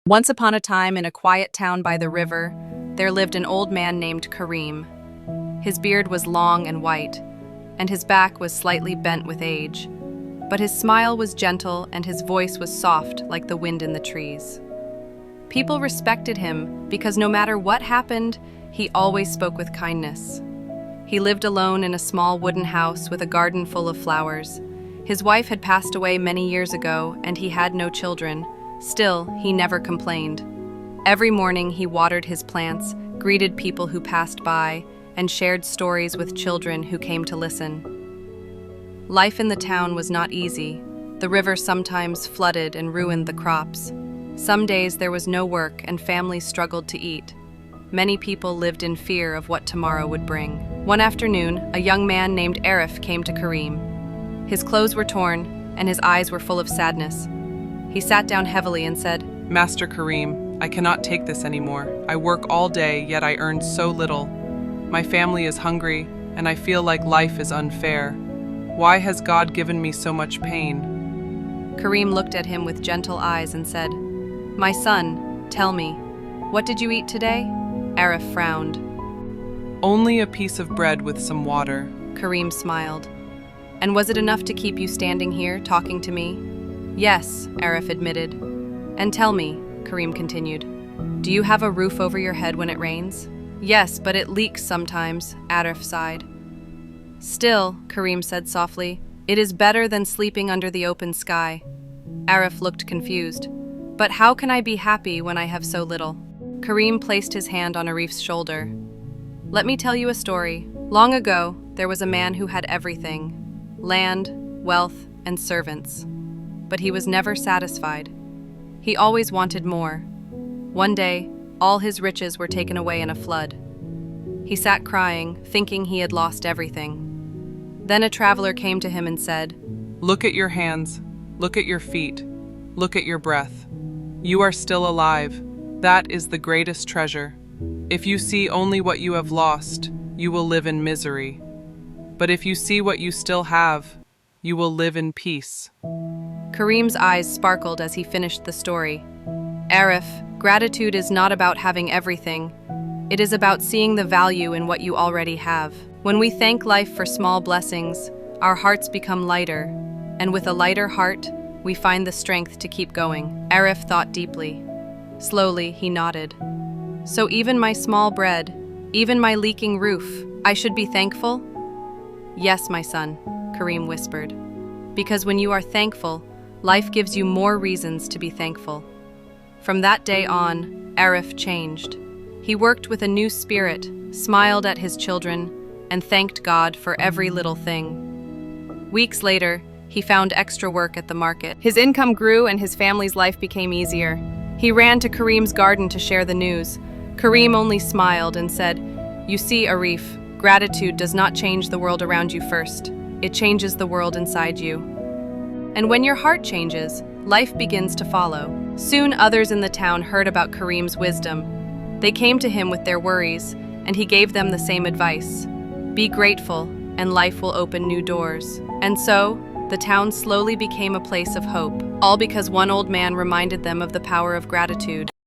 Once upon a time, in a quiet town by the river, there lived an old man named Kareem. His beard was long and white, and his back was slightly bent with age. But his smile was gentle and his voice was soft like the wind in the trees. People respected him because no matter what happened, he always spoke with kindness. He lived alone in a small wooden house with a garden full of flowers. His wife had passed away many years ago and he had no children. Still, he never complained. Every morning he watered his plants, greeted people who passed by, and shared stories with children who came to listen. Life in the town was not easy. The river sometimes flooded and ruined the crops. Some days there was no work and families struggled to eat. Many people lived in fear of what tomorrow would bring. One afternoon, a young man named Arif came to Kareem. His clothes were torn and his eyes were full of sadness. He sat down heavily and said, "Master Kareem, I cannot take this anymore. I work all day, yet I earn so little. My family is hungry, and I feel like life is unfair. Why has God given me so much pain?" Kareem looked at him with gentle eyes and said, "My son, tell me, what did you eat today?" Arif frowned. "Only a piece of bread with some water." Kareem smiled. "And was it enough to keep you standing here, talking to me?" "Yes," Arif admitted. "And tell me," Kareem continued, "do you have a roof over your head when it rains?" "Yes, but it leaks sometimes," Arif sighed. "Still," Kareem said softly, "it is better than sleeping under the open sky." Arif looked confused. "But how can I be happy when I have so little?" Kareem placed his hand on Arif's shoulder. "Let me tell you a story. Long ago, there was a man who had everything: land, wealth, and servants. But he was never satisfied. He always wanted more. One day, all his riches were taken away in a flood. He sat crying, thinking he had lost everything. Then a traveler came to him and said, "Look at your hands, look at your feet, look at your breath. You are still alive. That is the greatest treasure. If you see only what you have lost, you will live in misery. But if you see what you still have, you will live in peace." Kareem's eyes sparkled as he finished the story. "Arif, gratitude is not about having everything. It is about seeing the value in what you already have. When we thank life for small blessings, our hearts become lighter, and with a lighter heart, we find the strength to keep going." Arif thought deeply. Slowly, he nodded. "So even my small bread, even my leaking roof, I should be thankful?" "Yes, my son," Kareem whispered. "Because when you are thankful, life gives you more reasons to be thankful." From that day on, Arif changed. He worked with a new spirit, smiled at his children, and thanked God for every little thing. Weeks later, he found extra work at the market. His income grew and his family's life became easier. He ran to Kareem's garden to share the news. Kareem only smiled and said, "You see, Arif, gratitude does not change the world around you first. It changes the world inside you. And when your heart changes, life begins to follow." Soon others in the town heard about Kareem's wisdom. They came to him with their worries, and he gave them the same advice. Be grateful, and life will open new doors. And so, the town slowly became a place of hope, all because one old man reminded them of the power of gratitude.